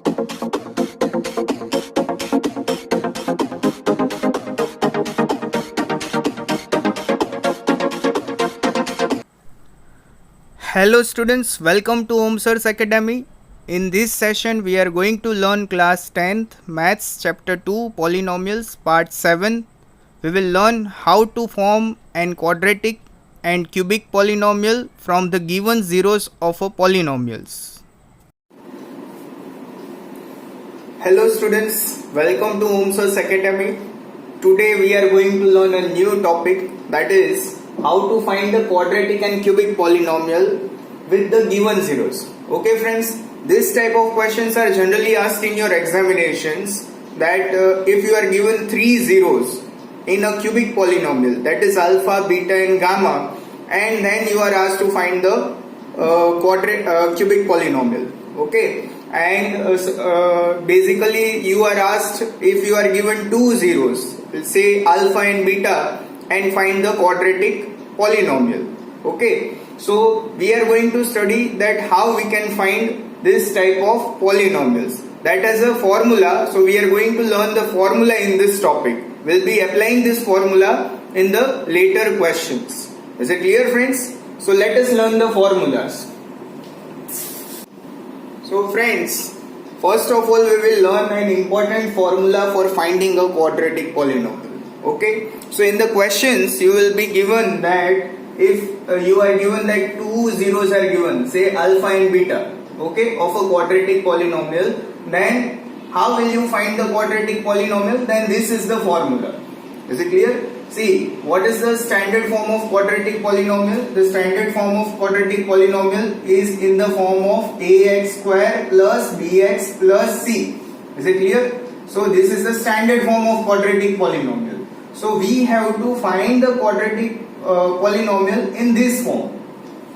Hello students, welcome to Sir's Academy. In this session we are going to learn class 10th Maths chapter 2 Polynomials part 7. We will learn how to form an quadratic and cubic polynomial from the given zeros of a polynomials. Hello students, welcome to Sir's Academy. Today we are going to learn a new topic, that is how to find the quadratic and cubic polynomial with the given zeros. Okay friends, this type of questions are generally asked in your examinations, that if you are given 3 zeros in a cubic polynomial, that is alpha, beta and gamma, and then you are asked to find the cubic polynomial. Okay, and basically you are asked if you are given 2 zeros, say alpha and beta, and find the quadratic polynomial. Okay, so we are going to study that how we can find this type of polynomials. That is a formula, so we are going to learn the formula in this topic. We'll be applying this formula in the later questions. Is it clear friends? So let us learn the formulas. So friends, first of all we will learn an important formula for finding a quadratic polynomial. Okay, so in the questions you will be given that if you are given that 2 zeros are given, say alpha and beta, okay, of a quadratic polynomial, then how will you find the quadratic polynomial? Then this is the formula. Is it clear? See, what is the standard form of quadratic polynomial? The standard form of quadratic polynomial is in the form of ax square plus bx plus c. Is it clear? So this is the standard form of quadratic polynomial. So we have to find the quadratic polynomial in this form.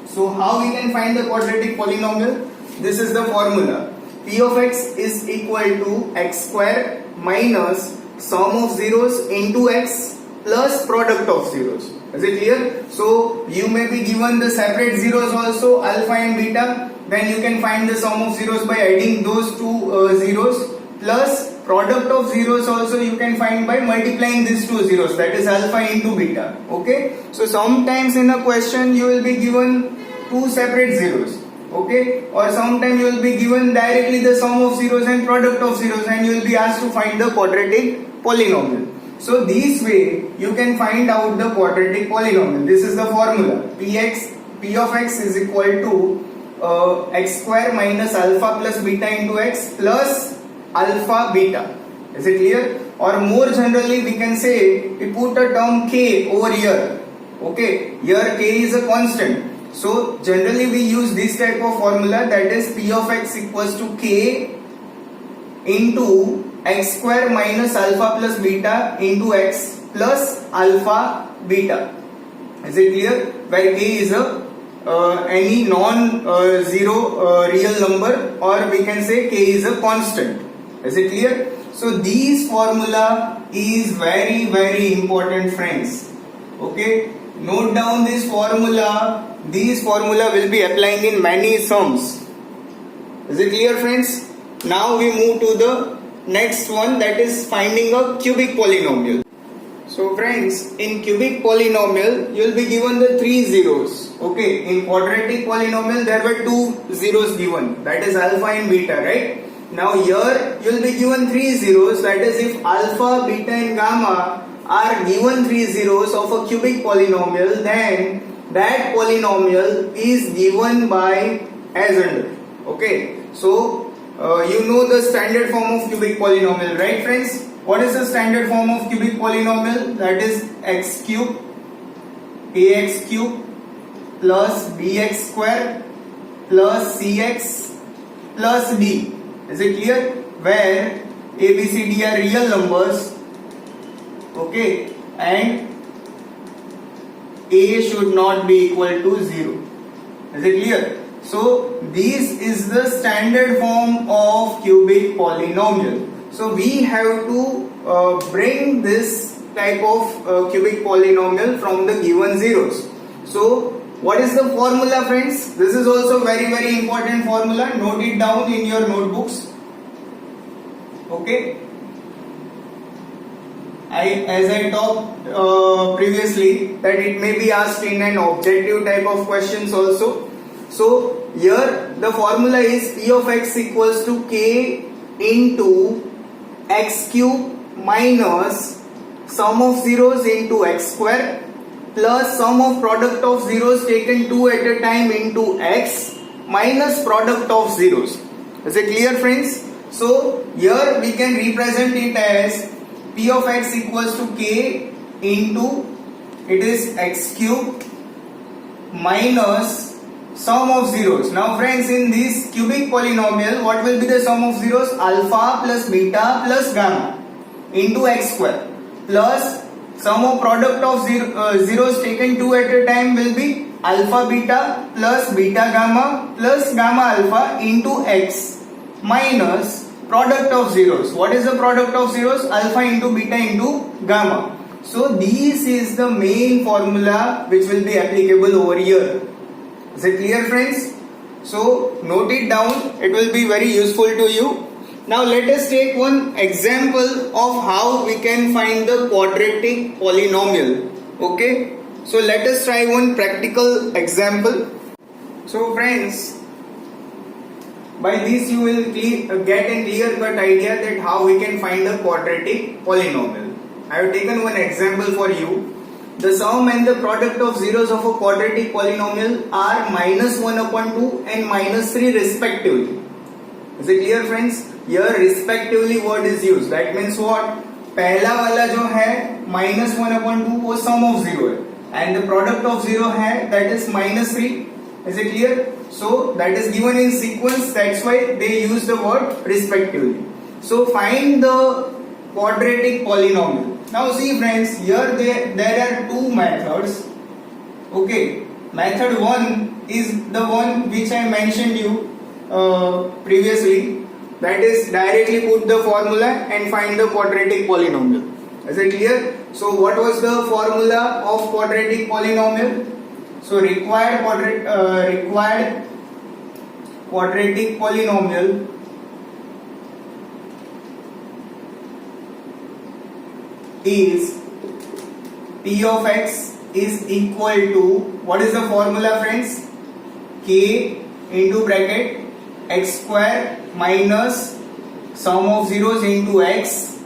So how we can find the quadratic polynomial? This is the formula. P of x is equal to x square minus sum of zeros into x plus product of zeros. Is it clear? So you may be given the separate zeros also, alpha and beta. Then you can find the sum of zeros by adding those two zeros, plus product of zeros also you can find by multiplying these two zeros, that is alpha into beta. Okay, so sometimes in a question you will be given two separate zeros, okay, or sometimes you will be given directly the sum of zeros and product of zeros, and you will be asked to find the quadratic polynomial. So this way you can find out the quadratic polynomial. This is the formula. P of x is equal to x square minus alpha plus beta into x plus alpha beta. Is it clear? Or more generally we can say we put a term k over here. Okay, here k is a constant. So generally we use this type of formula, that is P of x equals to k into x square minus alpha plus beta into x plus alpha beta. Is it clear? Where k is a any non-zero real number, or we can say k is a constant. Is it clear? So this formula is very important friends. Okay, note down this formula. This formula will be applying in many sums. Is it clear friends? Now we move to the next one, that is finding a cubic polynomial. So friends, in cubic polynomial you will be given the 3 zeros. Okay, in quadratic polynomial there were 2 zeros given, that is alpha and beta, right? Now here you will be given 3 zeros, that is if alpha, beta and gamma are given 3 zeros of a cubic polynomial, then that polynomial is given by as under. Okay, so you know the standard form of cubic polynomial, right friends? What is the standard form of cubic polynomial? That is x cube, ax cube plus bx square plus cx plus d. Is it clear? Where a, b, c, d are real numbers, okay, and a should not be equal to 0. Is it clear? So this is the standard form of cubic polynomial. So we have to bring this type of cubic polynomial from the given zeros. So what is the formula friends? This is also very important formula. Note it down in your notebooks. Okay, as I talked previously, that it may be asked in an objective type of questions also. So here the formula is P of x equals to k into x cube minus sum of zeros into x square plus sum of product of zeros taken two at a time into x minus product of zeros. Is it clear, friends? So here we can represent it as P of x equals to k into, it is x cube minus sum of zeros. Now friends, in this cubic polynomial, what will be the sum of zeros? Alpha plus beta plus gamma into x square plus sum of product of zeros taken two at a time will be alpha beta plus beta gamma plus gamma alpha into x minus product of zeros. What is the product of zeros? Alpha into beta into gamma. So this is the main formula which will be applicable over here. Is it clear, friends? So note it down, it will be very useful to you. Now let us take one example of how we can find the quadratic polynomial. Okay, so let us try one practical example. So friends, by this you will get a clear-cut idea that how we can find a quadratic polynomial. I have taken one example for you. The sum and the product of zeros of a quadratic polynomial are minus 1 upon 2 and minus 3 respectively. Is it clear, friends? Here respectively word is used. That means what? पहला वाला जो है minus 1 upon 2 वो sum of 0 है, and the product of 0 है that is minus 3. Is it clear? So that is given in sequence, that's why they use the word respectively. So find the quadratic polynomial. Now see friends, here there are two methods. Okay, method 1 is the one which I mentioned you previously, that is directly put the formula and find the quadratic polynomial. Is it clear? So what was the formula of quadratic polynomial? So required quadratic polynomial is P of x is equal to, what is the formula, friends? K into bracket x square minus sum of zeros into x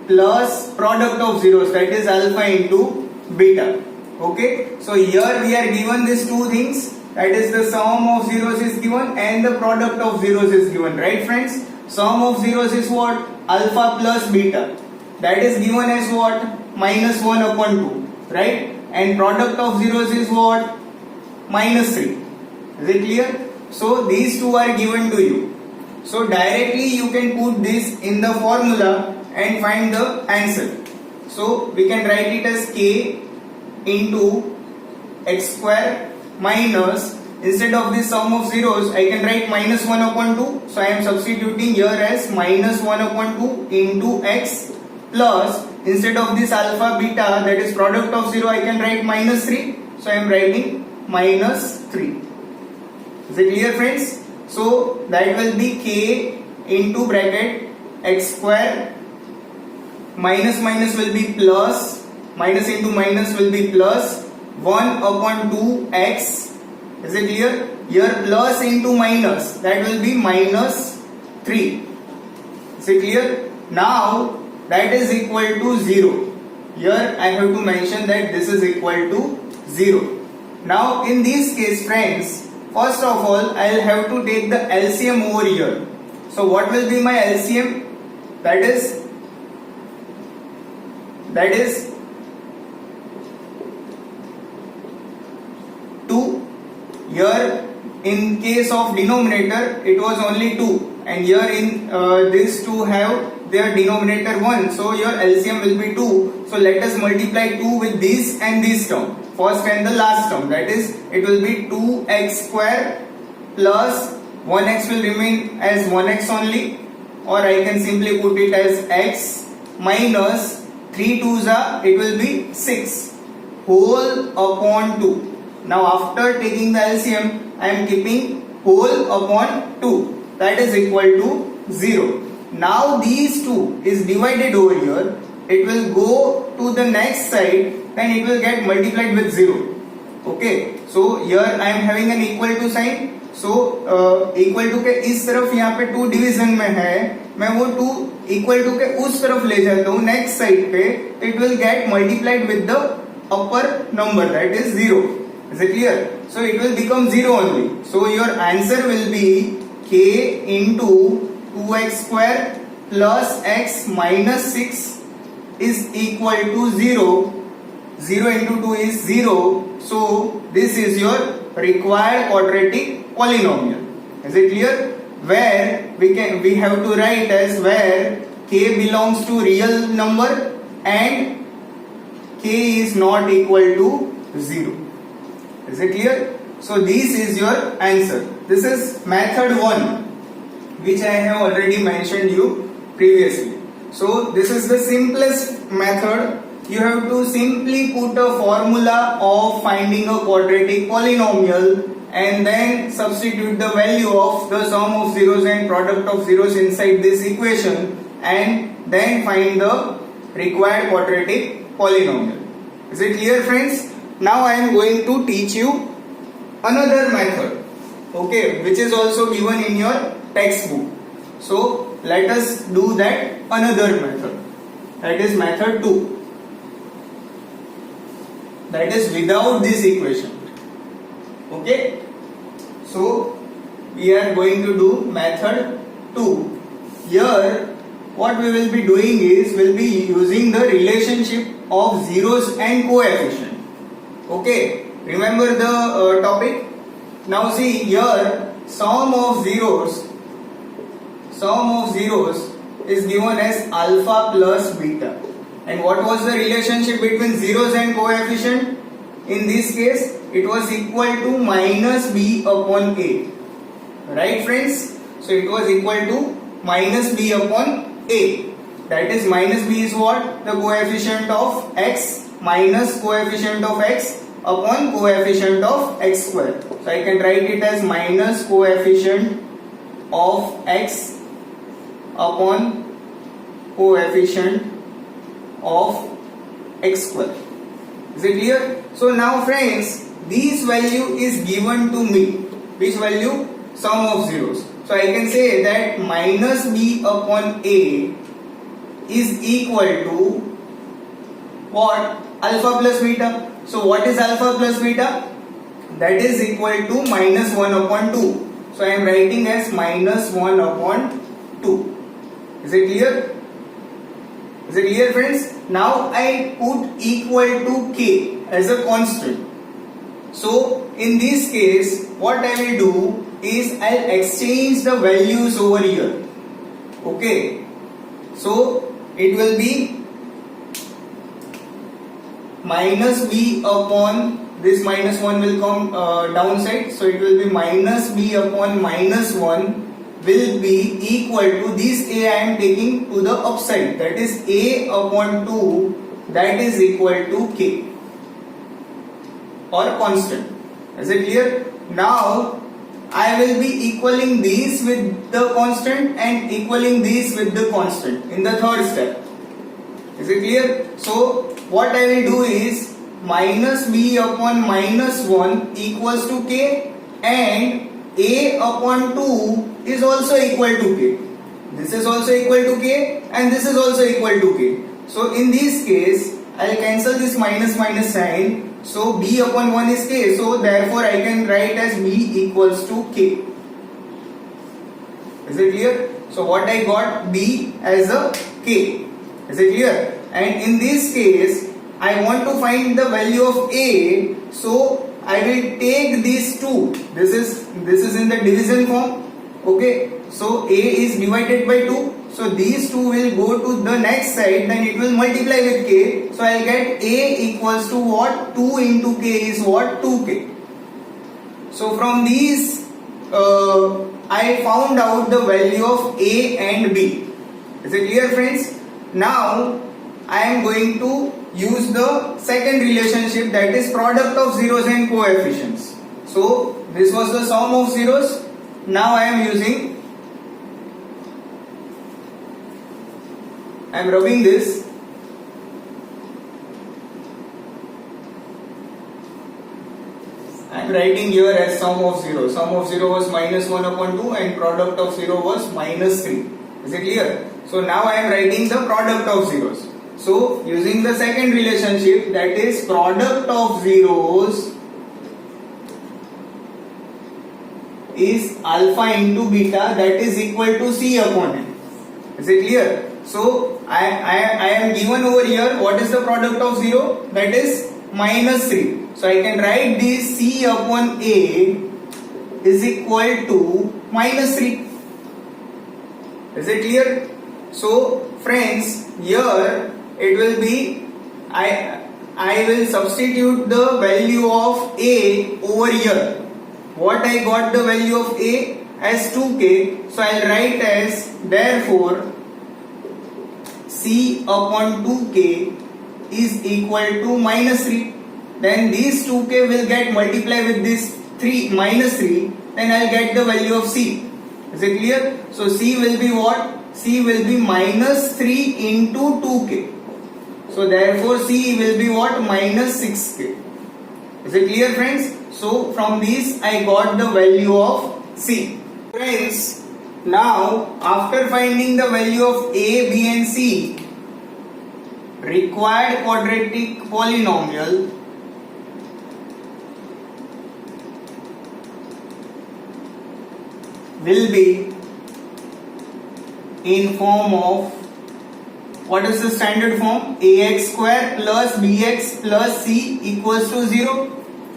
plus product of zeros, that is alpha into beta. Okay, so here we are given these two things, that is the sum of zeros is given and the product of zeros is given, right friends? Sum of zeros is what? Alpha plus beta, that is given as what? Minus 1 upon 2, right? And product of zeros is what? Minus 3. Is it clear? So these two are given to you. So directly you can put this in the formula and find the answer. So we can write it as k into x square minus, instead of this sum of zeros I can write minus 1 upon 2. So I am substituting here as minus 1 upon 2 into x plus, instead of this alpha beta, that is product of 0, I can write minus 3. So I am writing minus 3. Is it clear, friends? So that will be k into bracket x square minus minus will be plus, minus into minus will be plus 1 upon 2x. Is it clear? Here plus into minus, that will be minus 3. Is it clear? Now that is equal to 0. Here I have to mention that this is equal to 0. Now in this case, friends, first of all I will have to take the LCM over here. So what will be my LCM? That is 2. Here in case of denominator it was only 2, and here in these two have their denominator 1, so your LCM will be 2. So let us multiply 2 with this and this term, first and the last term, that is it will be 2x square plus 1x will remain as 1x only, or I can simply put it as x minus 3 2s are, it will be 6 whole upon 2. Now after taking the LCM I am keeping whole upon 2, that is equal to 0. now these two is divided over here, it will go to the next side, then it will get multiplied with 0. Okay, so here I am having an equal to sign. So equal to के इस तरफ यहाँ पे 2 division में है, मैं वो 2 equal to के उस तरफ ले जाता हूँ नेक्स्ट साइड पे, it will get multiplied with the upper number, that is 0. Is it clear? So it will become 0 only. So your answer will be k into 2x square plus x minus 6 is equal to 0. 0 into 2 is 0. So this is your required quadratic polynomial. Is it clear? Where we have to write as where k belongs to real number and k is not equal to 0. Is it clear? So this is your answer. This is method 1, which I have already mentioned you previously. So this is the simplest method. You have to simply put a formula of finding a quadratic polynomial and then substitute the value of the sum of zeros and product of zeros inside this equation and then find the required quadratic polynomial. Is it clear, friends? Now I am going to teach you another method, okay, which is also given in your textbook. So let us do that another method, that is method 2. That is without this equation. Okay, so we are going to do method 2. Here what we will be doing is we'll be using the relationship of zeros and coefficient. Okay, remember the topic. Now see here, sum of zeros is given as alpha plus beta. And what was the relationship between zeros and coefficient? In this case, it was equal to minus b upon a. Right, friends? So it was equal to minus b upon a. That is, minus b is what? The coefficient of x minus coefficient of x upon coefficient of x square. So I can write it as minus coefficient of x upon coefficient of x square. Is it clear? So now friends, this value is given to me. Which value? Sum of zeros. So I can say that minus b upon a is equal to what? Alpha plus beta. So what is alpha plus beta? That is equal to minus 1 upon 2. So I am writing as minus 1 upon 2. Is it clear? Is it clear, friends? Now I put equal to k as a constant. So in this case, what I will do is I'll exchange the values over here. Okay. So it will be minus b upon, this minus 1 will come downside. So it will be minus b upon minus 1 will be equal to this a I am taking to the upside, that is a upon 2, that is equal to k or constant. Is it clear? Now I will be equaling these with the constant and equaling these with the constant in the third step. Is it clear? So what I will do is minus b upon minus 1 equals to k and a upon 2 is also equal to k. This is also equal to k and this is also equal to k. So in this case, I will cancel this minus minus sign. So b upon 1 is k. So therefore I can write as b equals to k. Is it clear? So what I got? B as a k. Is it clear? And in this case, I want to find the value of a. So I will take these two. This is in the division form. Okay. So a is divided by 2. So these two will go to the next side, then it will multiply with k. So I will get a equals to what? 2 into k is what? 2k. So from these I found out the value of a and b. Is it clear, friends? Now I am going to use the second relationship, that is product of zeros and coefficients. So this was the sum of zeros. Now I am using I am rubbing this. I am writing here as sum of 0. Sum of 0 was minus 1 upon 2 and product of 0 was minus 3. Is it clear? So now I am writing the product of zeros. So using the second relationship, that is product of zeros is alpha into beta, that is equal to C upon N. Is it clear? So I am given over here what is the product of 0? That is minus 3. So I can write this C upon A is equal to minus 3. Is it clear? So friends, here it will be, I will substitute the value of A over here. What I got the value of A as 2k, so I will write as therefore C upon 2k is equal to minus 3. Then these 2k will get multiplied with this 3 minus 3, then I will get the value of C. Is it clear? So C will be what? C will be minus 3 into 2k. So therefore C will be what? Minus 6k. Is it clear, friends? So from this I got the value of C. Friends, now after finding the value of A, B and C, required quadratic polynomial will be in form of, what is the standard form? Ax square plus bx plus c equals to 0.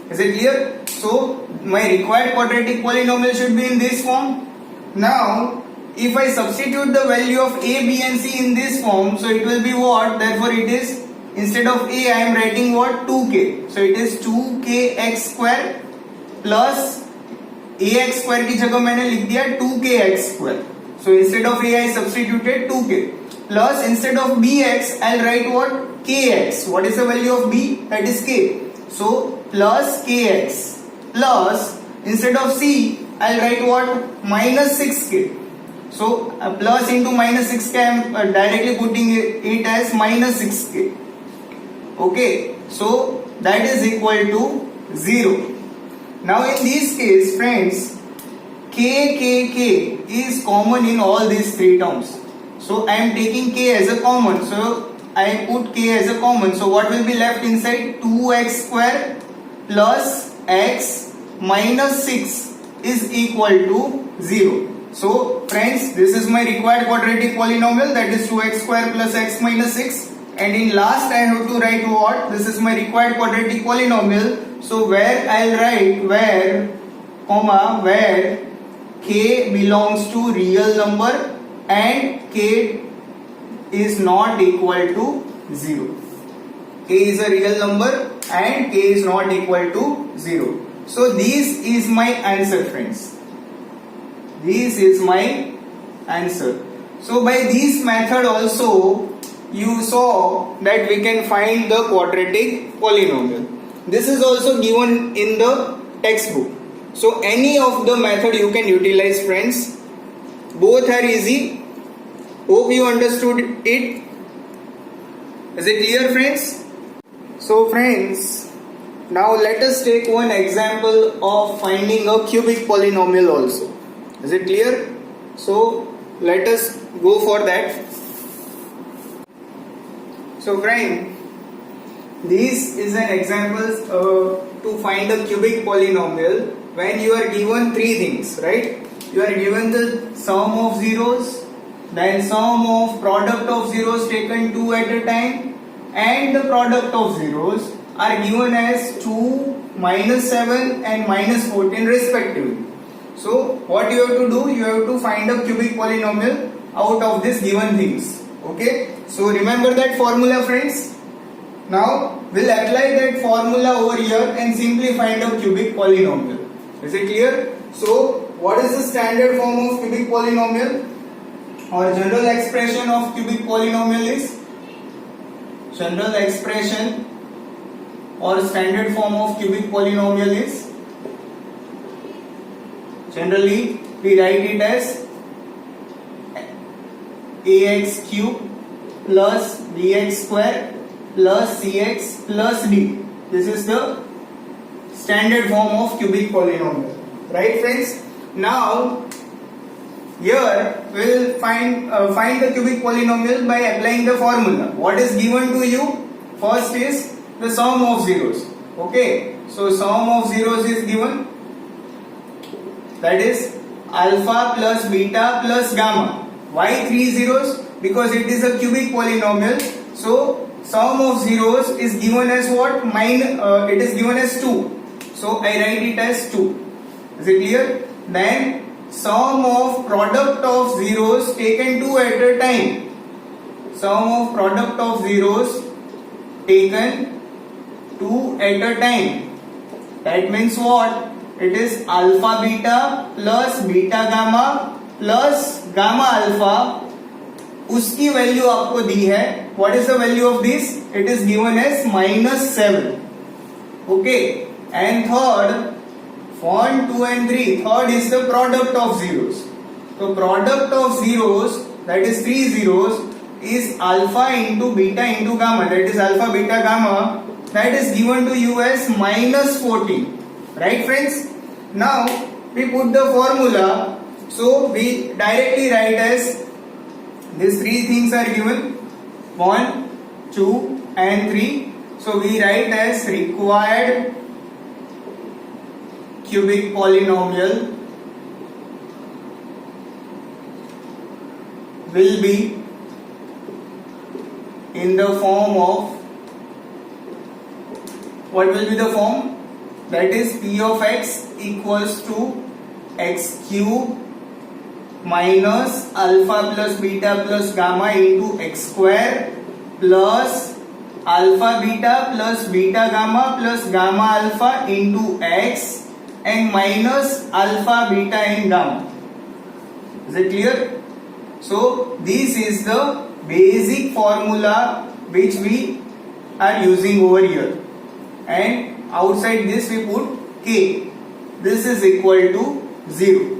Is it clear? So my required quadratic polynomial should be in this form. Now if I substitute the value of a, b and c in this form, so it will be what? Therefore it is, instead of a I am writing what? 2k. So it is 2k x square plus ax square की जगह मैंने लिख दिया 2k x square. So instead of a I substituted 2k plus instead of bx I will write what? Kx. What is the value of b? That is k. So plus kx plus instead of c I will write what? Minus 6k. So plus into minus 6k I am directly putting it as minus 6k. Okay. So that is equal to 0. Now in this case, friends, k is common in all these three terms. So I am taking k as a common. So I put k as a common. So what will be left inside? 2x square plus x minus 6 is equal to 0. So friends, this is my required quadratic polynomial, that is 2x square plus x minus 6. And in last I have to write what? This is my required quadratic polynomial. So where I will write where k belongs to real number and k is not equal to 0. K is a real number and k is not equal to 0. So this is my answer, friends. This is my answer. So by this method also you saw that we can find the quadratic polynomial. This is also given in the textbook. So any of the method you can utilize, friends. Both are easy. Hope you understood it. Is it clear, friends? So friends, now let us take one example of finding a cubic polynomial also. Is it clear? So let us go for that. So friend, this is an example to find a cubic polynomial when you are given three things, right? You are given the sum of zeros, then sum of product of zeros taken 2 at a time, and the product of zeros are given as 2, minus 7 and minus 14 respectively. So what you have to do, you have to find a cubic polynomial out of these given things. Okay, so remember that formula, friends. Now we'll apply that formula over here and simply find a cubic polynomial. Is it clear? So what is the standard form of cubic polynomial, or general expression of cubic polynomial is? General expression or standard form of cubic polynomial is, generally we write it as ax cube plus bx square plus cx plus d. This is the standard form of cubic polynomial. Right, friends? Now, here we will find the cubic polynomial by applying the formula. What is given to you? First is the sum of zeros. Okay, so sum of zeros is given. That is alpha plus beta plus gamma. Why 3 zeros? Because it is a cubic polynomial. So sum of zeros is given as what? It is given as 2. So I write it as 2. Is it clear? Then sum of product of zeros taken 2 at a time. Sum of product of zeros taken 2 at a time. That means what? It is alpha beta plus beta gamma plus gamma alpha. उसकी value आपको दी है. What is the value of this? It is given as -7. Okay. And third, 1, 2 and 3. Third is the product of zeros. So product of zeros, that is 3 zeros, is alpha into beta into gamma. That is alpha beta gamma. That is given to you as -14. Right, friends? Now we put the formula. So we directly write as these 3 things are given. 1, 2 and 3. So we write as required cubic polynomial will be in the form of, what will be the form? That is p of x equals to x cube minus alpha plus beta plus gamma into x square plus alpha beta plus beta gamma plus gamma alpha into x and minus alpha beta and gamma. Is it clear? So this is the basic formula which we are using over here, and outside this we put k. This is equal to 0.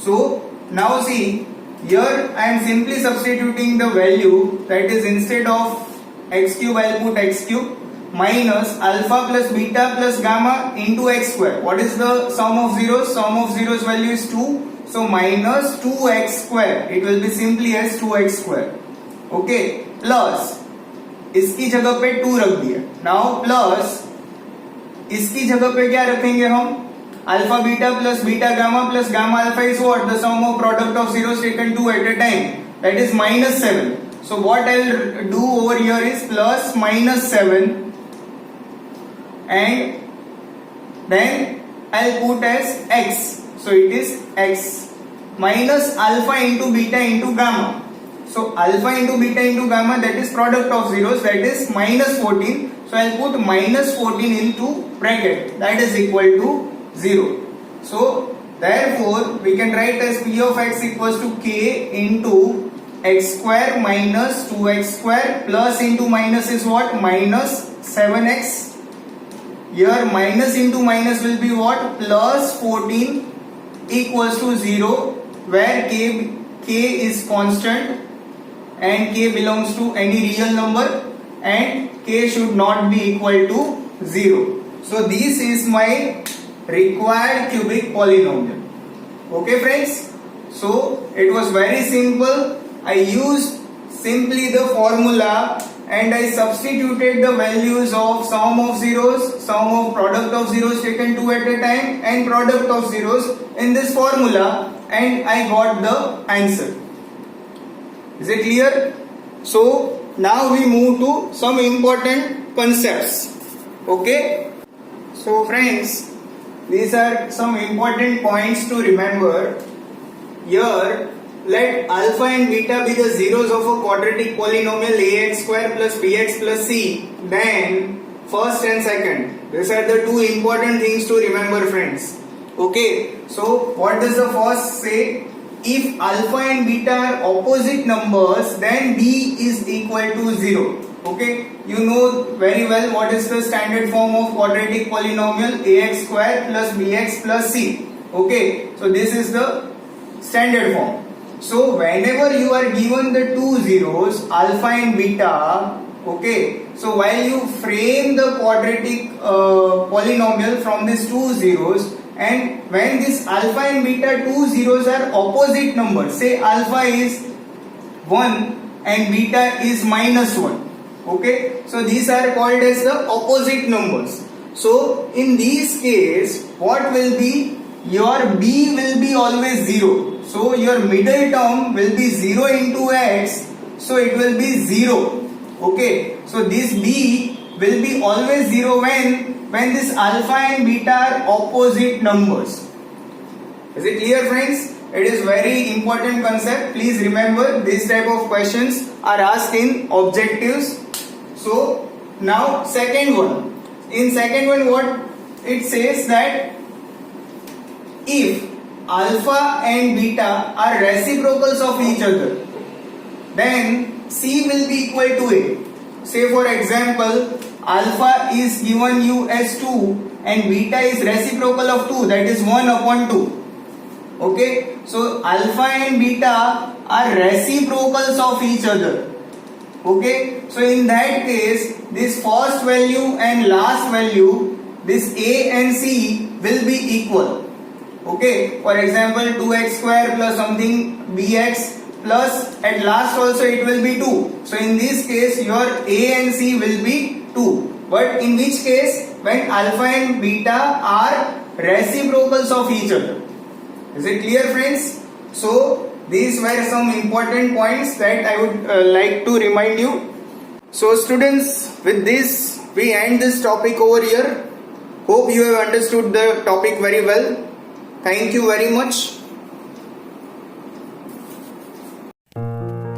So now see, here I am simply substituting the value. That is, instead of x cube I will put x cube minus alpha plus beta plus gamma into x square. What is the sum of zeros? Sum of zeros value is 2. So minus 2x square. It will be simply as 2x square. Okay. Plus इसकी जगह पे 2 रख दिया. Now plus इसकी जगह पे क्या रखेंगे हम? Alpha beta plus beta gamma plus gamma alpha is what? The sum of product of zeros taken 2 at a time. That is -7. So what I will do over here is plus -7. And then I'll put as x. So it is x minus alpha into beta into gamma. So alpha into beta into gamma, that is product of zeros, that is -14. So I'll put -14 into bracket. That is equal to 0. So therefore we can write as p of x equals to k into x square minus 2x square plus into minus is what? Minus 7x. Here minus into minus will be what? Plus 14 equals to 0, where k is constant and k belongs to any real number and k should not be equal to 0. So this is my required cubic polynomial. Okay, friends? So it was very simple. I used simply the formula and I substituted the values of sum of zeros, sum of product of zeros taken 2 at a time and product of zeros in this formula, and I got the answer. Is it clear? So now we move to some important concepts. Okay? So friends, these are some important points to remember. Here, let alpha and beta be the zeros of a quadratic polynomial ax square plus bx plus c. Then first and second. These are the two important things to remember, friends. Okay. So what does the first say? If alpha and beta are opposite numbers, then b is equal to 0. Okay. You know very well what is the standard form of quadratic polynomial, ax square plus bx plus c. Okay. So this is the standard form. So whenever you are given the two zeros, alpha and beta, okay, so while you frame the quadratic polynomial from these two zeros, and when this alpha and beta two zeros are opposite numbers, say alpha is 1 and beta is -1, okay, so these are called as the opposite numbers. So in this case, what will be, your b will be always 0. So your middle term will be 0 into x, so it will be 0. Okay, so this b will be always 0 when this alpha and beta are opposite numbers. Is it clear, friends? It is very important concept. Please remember, this type of questions are asked in objectives. So now second one. In second one, what it says that if alpha and beta are reciprocals of each other, then C will be equal to A. Say for example, alpha is given you as 2 and beta is reciprocal of 2, that is 1 upon 2. Okay, so alpha and beta are reciprocals of each other. Okay, so in that case, this first value and last value, this A and C will be equal. Okay, for example 2x square plus something bx plus at last also it will be 2. So in this case your A and C will be 2. But in which case, when alpha and beta are reciprocals of each other. Is it clear, friends? So these were some important points that I would like to remind you. So students, with this we end this topic over here. Hope you have understood the topic very well. Thank you very much.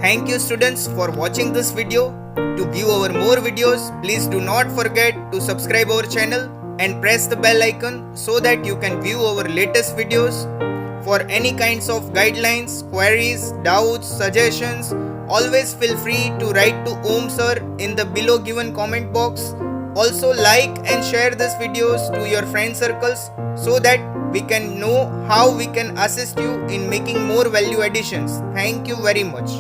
Thank you students for watching this video. To view our more videos, please do not forget to subscribe our channel and press the bell icon so that you can view our latest videos. For any kinds of guidelines, queries, doubts, suggestions, always feel free to write to Om sir in the below given comment box. Also like and share these videos to your friend circles so that we can know how we can assist you in making more value additions. Thank you very much.